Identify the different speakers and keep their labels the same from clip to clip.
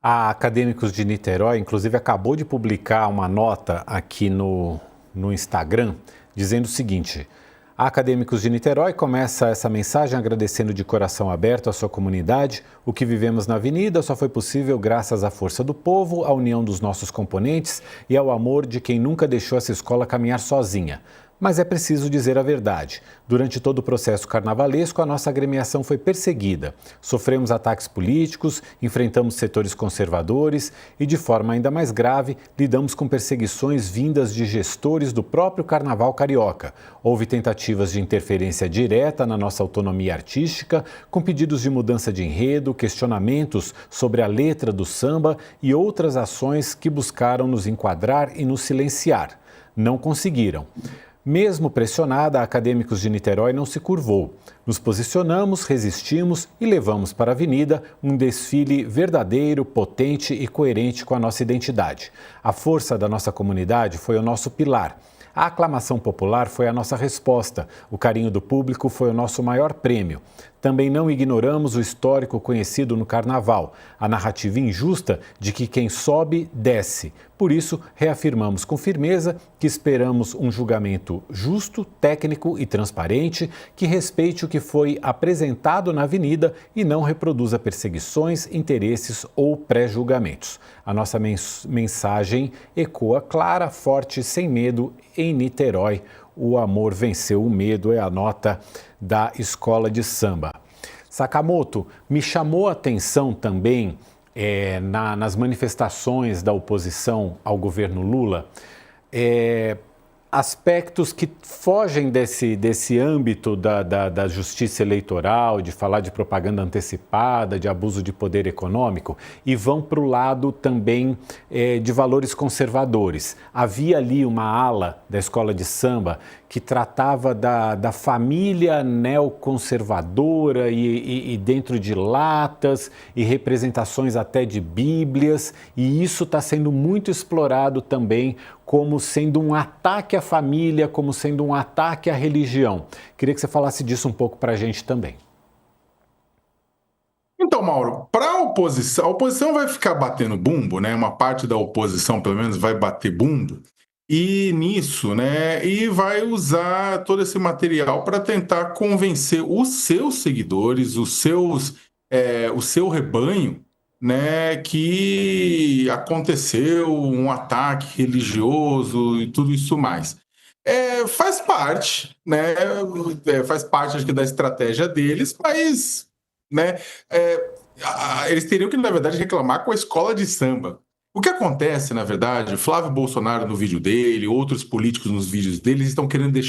Speaker 1: A Acadêmicos de Niterói, inclusive, acabou de publicar uma nota aqui no Instagram, dizendo o seguinte: a Acadêmicos de Niterói começa essa mensagem agradecendo de coração aberto à sua comunidade. O que vivemos na Avenida só foi possível graças à força do povo, à união dos nossos componentes e ao amor de quem nunca deixou essa escola caminhar sozinha. Mas é preciso dizer a verdade. Durante todo o processo carnavalesco, a nossa agremiação foi perseguida. Sofremos ataques políticos, enfrentamos setores conservadores e, de forma ainda mais grave, lidamos com perseguições vindas de gestores do próprio Carnaval Carioca. Houve tentativas de interferência direta na nossa autonomia artística, com pedidos de mudança de enredo, questionamentos sobre a letra do samba e outras ações que buscaram nos enquadrar e nos silenciar. Não conseguiram. Mesmo pressionada, a Acadêmicos de Niterói não se curvou. Nos posicionamos, resistimos e levamos para a Avenida um desfile verdadeiro, potente e coerente com a nossa identidade. A força da nossa comunidade foi o nosso pilar. A aclamação popular foi a nossa resposta. O carinho do público foi o nosso maior prêmio. Também não ignoramos o histórico conhecido no Carnaval, a narrativa injusta de que quem sobe, desce. Por isso, reafirmamos com firmeza que esperamos um julgamento justo, técnico e transparente, que respeite o que foi apresentado na Avenida e não reproduza perseguições, interesses ou pré-julgamentos. A nossa mensagem ecoa clara, forte, sem medo, em Niterói. O amor venceu o medo, é a nota da escola de samba. Sakamoto, me chamou a atenção também nas manifestações da oposição ao governo Lula, aspectos que fogem desse âmbito da justiça eleitoral, de falar de propaganda antecipada, de abuso de poder econômico, e vão para o lado também de valores conservadores. Havia ali uma ala da escola de samba que tratava da família neoconservadora e dentro de latas e representações até de bíblias, e isso está sendo muito explorado também como sendo um ataque à família, como sendo um ataque à religião. Queria que você falasse disso um pouco para a gente também.
Speaker 2: Então, Mauro, para a oposição vai ficar batendo bumbo, né? Uma parte da oposição, pelo menos, vai bater bumbo. E nisso, né? E vai usar todo esse material para tentar convencer os seus seguidores, o seu rebanho, né? Que aconteceu um ataque religioso e tudo isso mais. Faz parte, né? Faz parte, acho que, da estratégia deles, mas, né? Eles teriam que, na verdade, reclamar com a escola de samba. O que acontece, na verdade, o Flávio Bolsonaro no vídeo dele, outros políticos nos vídeos deles estão querendo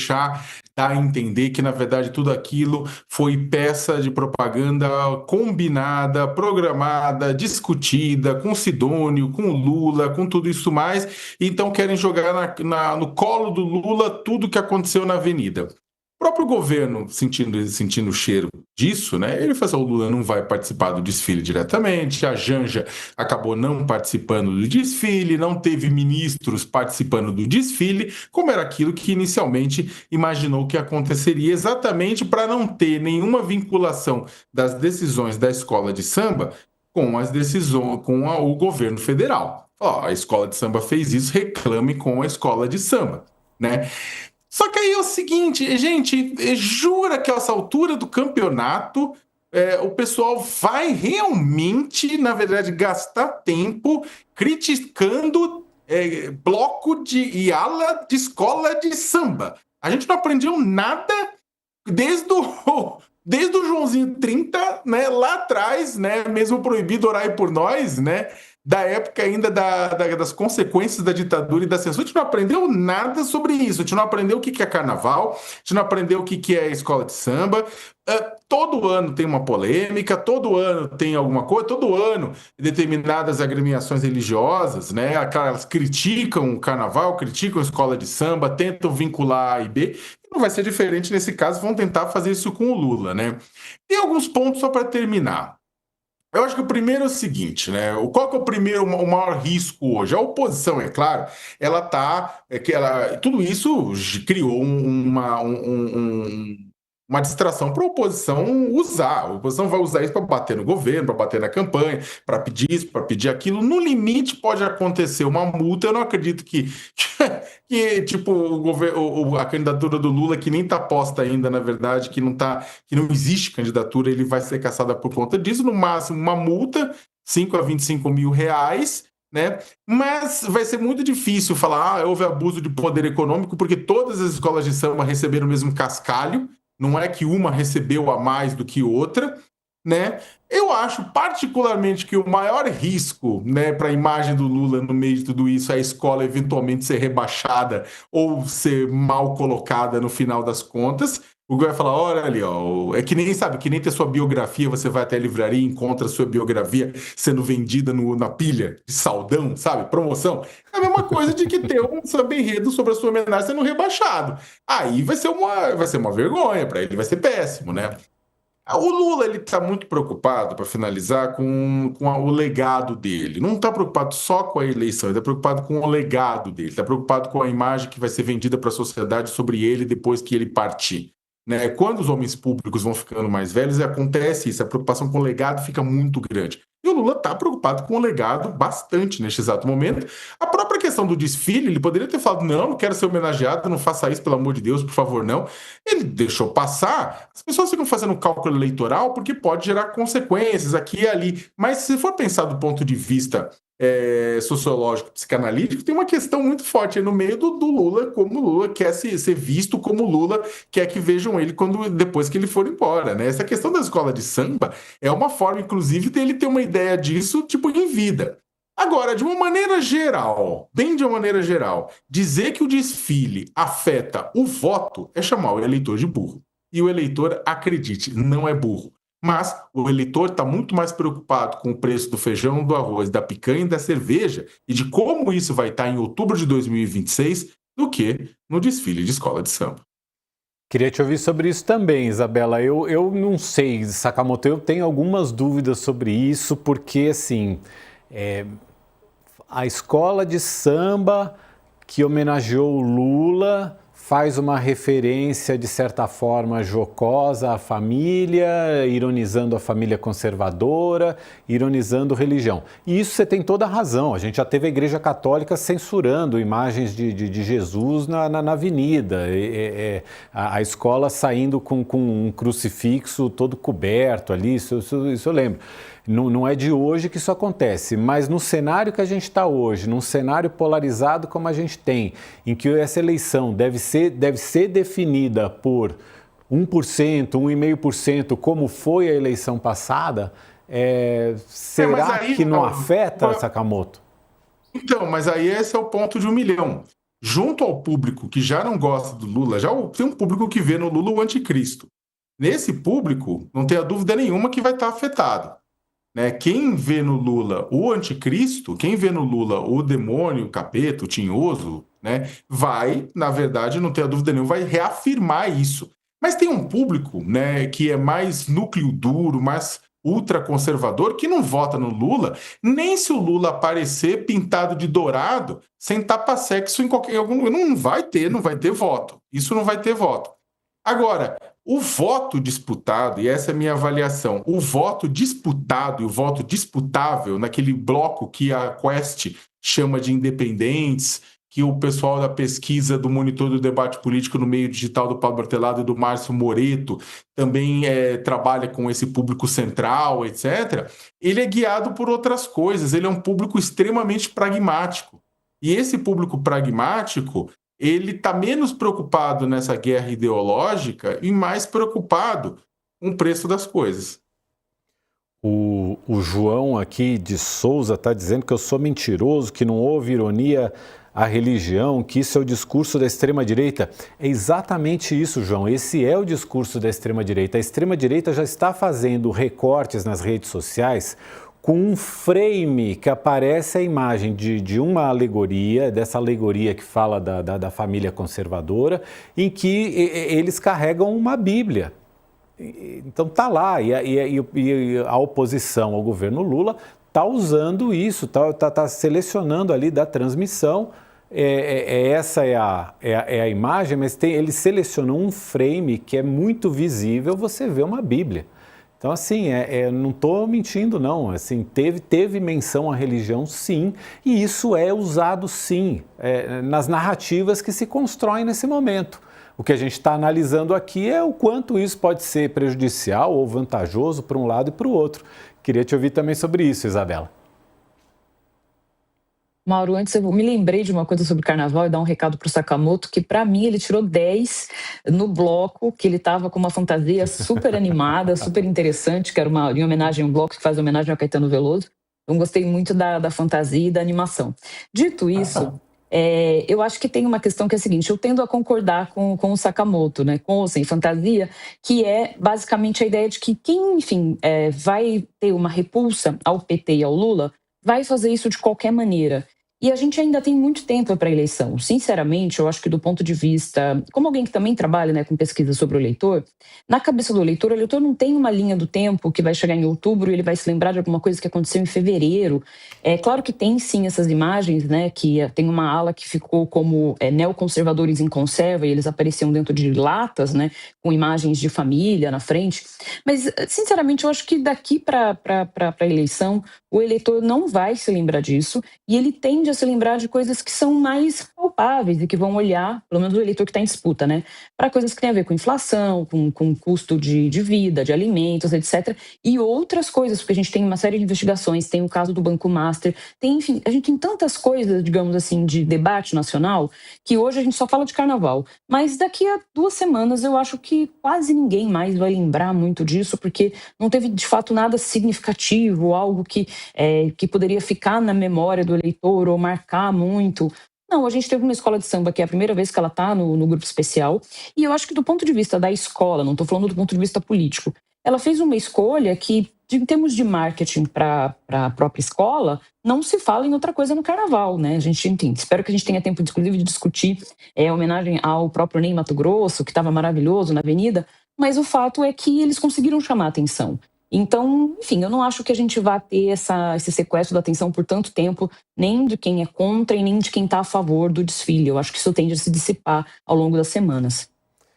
Speaker 2: dar a entender que, na verdade, tudo aquilo foi peça de propaganda combinada, programada, discutida, com Sidônio, com Lula, com tudo isso mais, e então querem jogar no colo do Lula tudo que aconteceu na Avenida. O próprio governo, sentindo o cheiro disso, né? Ele fala assim: o Lula não vai participar do desfile diretamente, a Janja acabou não participando do desfile, não teve ministros participando do desfile, como era aquilo que inicialmente imaginou que aconteceria, exatamente para não ter nenhuma vinculação das decisões da escola de samba com as decisões, o governo federal. A escola de samba fez isso, reclame com a escola de samba, né? Só que aí é o seguinte, gente, jura que a essa altura do campeonato o pessoal vai realmente, na verdade, gastar tempo criticando bloco e ala de escola de samba. A gente não aprendeu nada desde o Joãozinho 30, né, lá atrás, né, mesmo proibido orar por nós, né, da época ainda das consequências da ditadura e da censura. A gente não aprendeu nada sobre isso. A gente não aprendeu o que é carnaval, a gente não aprendeu o que é escola de samba. Todo ano tem uma polêmica, todo ano tem alguma coisa, todo ano determinadas agremiações religiosas, né, elas criticam o carnaval, criticam a escola de samba, tentam vincular A e B. Não vai ser diferente nesse caso, vão tentar fazer isso com o Lula, né? Tem alguns pontos só para terminar. Eu acho que o primeiro é o seguinte, né? Qual que é o maior risco hoje? A oposição, é claro, ela tá, tudo isso criou uma distração para a oposição usar. A oposição vai usar isso para bater no governo, para bater na campanha, para pedir isso, para pedir aquilo. No limite, pode acontecer uma multa. Eu não acredito que tipo, a candidatura do Lula, que nem está posta ainda, na verdade, que não existe candidatura, ele vai ser caçada por conta disso. No máximo, uma multa, 5 a 25 mil reais, né? Mas vai ser muito difícil falar, houve abuso de poder econômico, porque todas as escolas de samba receberam o mesmo cascalho, não é que uma recebeu a mais do que outra, né? Eu acho particularmente que o maior risco, né, para a imagem do Lula no meio de tudo isso é a escola eventualmente ser rebaixada ou ser mal colocada no final das contas. O Google vai falar, olha ali, ó, é que nem, sabe, que nem ter sua biografia, você vai até a livraria e encontra a sua biografia sendo vendida na pilha de saldão, sabe, promoção. É a mesma coisa de que ter um samba enredo sobre a sua homenagem sendo rebaixado. Aí vai ser uma vergonha para ele, vai ser péssimo, né? O Lula ele está muito preocupado, para finalizar, com o legado dele. Não está preocupado só com a eleição, ele está preocupado com o legado dele, está preocupado com a imagem que vai ser vendida para a sociedade sobre ele depois que ele partir. Né? Quando os homens públicos vão ficando mais velhos, acontece isso, a preocupação com o legado fica muito grande. E o Lula está preocupado com o legado bastante neste exato momento. A própria questão do desfile, ele poderia ter falado, não quero ser homenageado, não faça isso, pelo amor de Deus, por favor, não. Ele deixou passar, as pessoas ficam fazendo cálculo eleitoral porque pode gerar consequências aqui e ali. Mas se for pensar do ponto de vista sociológico, psicanalítico, tem uma questão muito forte aí no meio do Lula, como o Lula quer ser visto, como o Lula quer que vejam ele depois que ele for embora, né? Essa questão da escola de samba é uma forma, inclusive, dele ter uma ideia disso, tipo, em vida. Agora, de uma maneira geral, bem de uma maneira geral, dizer que o desfile afeta o voto é chamar o eleitor de burro. E o eleitor, acredite, não é burro. Mas o eleitor está muito mais preocupado com o preço do feijão, do arroz, da picanha e da cerveja e de como isso vai estar em outubro de 2026 do que no desfile de escola de samba.
Speaker 1: Queria te ouvir sobre isso também, Isabela. Eu não sei, Sakamoto, eu tenho algumas dúvidas sobre isso, porque, assim, a escola de samba que homenageou o Lula faz uma referência, de certa forma, jocosa à família, ironizando a família conservadora, ironizando religião. E isso você tem toda a razão. A gente já teve a Igreja Católica censurando imagens de Jesus na avenida, a escola saindo com um crucifixo todo coberto ali, isso eu lembro. Não é de hoje que isso acontece, mas no cenário que a gente está hoje, num cenário polarizado como a gente tem, em que essa eleição deve ser definida por 1%, 1,5%, como foi a eleição passada, será que não afeta, Sakamoto?
Speaker 2: Então, mas aí esse é o ponto de 1 milhão. Junto ao público que já não gosta do Lula, já tem um público que vê no Lula o anticristo. Nesse público, não tenha dúvida nenhuma que vai estar afetado. Né? Quem vê no Lula o anticristo, quem vê no Lula o demônio, o capeta, o tinhoso, né, vai, na verdade, não tenha dúvida nenhuma, vai reafirmar isso. Mas tem um público, né, que é mais núcleo duro, mais ultraconservador, que não vota no Lula, nem se o Lula aparecer pintado de dourado, sem tapa-sexo em algum... Não vai ter voto. Isso não vai ter voto. Agora, o voto disputado, e essa é a minha avaliação, o voto disputado e o voto disputável naquele bloco que a Quest chama de independentes, que o pessoal da pesquisa do Monitor do Debate Político no Meio Digital do Paulo Bertelato e do Márcio Moreto também trabalha com esse público central, etc., ele é guiado por outras coisas, ele é um público extremamente pragmático. E esse público pragmático, ele está menos preocupado nessa guerra ideológica e mais preocupado com o preço das coisas.
Speaker 1: O João aqui de Souza está dizendo que eu sou mentiroso, que não houve ironia à religião, que isso é o discurso da extrema-direita. É exatamente isso, João. Esse é o discurso da extrema-direita. A extrema-direita já está fazendo recortes nas redes sociais com um frame que aparece a imagem de uma alegoria, dessa alegoria que fala da família conservadora, em que eles carregam uma Bíblia. Então tá lá, e a oposição ao governo Lula está usando isso, tá selecionando ali da transmissão essa é a imagem, mas ele selecionou um frame que é muito visível, você vê uma Bíblia. Então, assim, não estou mentindo, não. Assim, teve menção à religião, sim, e isso é usado, sim, nas narrativas que se constroem nesse momento. O que a gente está analisando aqui é o quanto isso pode ser prejudicial ou vantajoso para um lado e para o outro. Queria te ouvir também sobre isso, Isabela.
Speaker 3: Mauro, antes eu me lembrei de uma coisa sobre carnaval e dar um recado para o Sakamoto, que para mim ele tirou 10 no bloco, que ele estava com uma fantasia super animada, super interessante, que era em homenagem a um bloco que faz homenagem ao Caetano Veloso. Então gostei muito da fantasia e da animação. Dito isso, eu acho que tem uma questão que é a seguinte, eu tendo a concordar com o Sakamoto, né, com ou sem fantasia, que é basicamente a ideia de que quem, enfim, vai ter uma repulsa ao PT e ao Lula, vai fazer isso de qualquer maneira. E a gente ainda tem muito tempo para a eleição. Sinceramente, eu acho que do ponto de vista, como alguém que também trabalha, né, com pesquisa sobre o eleitor, na cabeça do eleitor, o eleitor não tem uma linha do tempo que vai chegar em outubro e ele vai se lembrar de alguma coisa que aconteceu em fevereiro. É claro que tem sim essas imagens, né, que tem uma ala que ficou como neoconservadores em conserva e eles apareciam dentro de latas, né, com imagens de família na frente. Mas, sinceramente, eu acho que daqui para a eleição, o eleitor não vai se lembrar disso e ele tende a se lembrar de coisas que são mais palpáveis e que vão olhar, pelo menos o eleitor que está em disputa, né, para coisas que têm a ver com inflação, com custo de vida, de alimentos, etc. E outras coisas, porque a gente tem uma série de investigações, tem o caso do Banco Master, enfim, a gente tem tantas coisas, digamos assim, de debate nacional, que hoje a gente só fala de carnaval. Mas daqui a 2 semanas eu acho que quase ninguém mais vai lembrar muito disso, porque não teve de fato nada significativo, algo que poderia ficar na memória do eleitor ou marcar muito. Não, a gente teve uma escola de samba que é a primeira vez que ela está no grupo especial, e eu acho que do ponto de vista da escola, não estou falando do ponto de vista político, ela fez uma escolha que, em termos de marketing para a própria escola, não se fala em outra coisa no carnaval, né? A gente, enfim, espero que a gente tenha tempo, inclusive, de discutir a homenagem ao próprio Ney Matogrosso, que estava maravilhoso na avenida, mas o fato é que eles conseguiram chamar a atenção. Então, enfim, eu não acho que a gente vá ter esse sequestro da atenção por tanto tempo, nem de quem é contra e nem de quem está a favor do desfile. Eu acho que isso tende a se dissipar ao longo das semanas.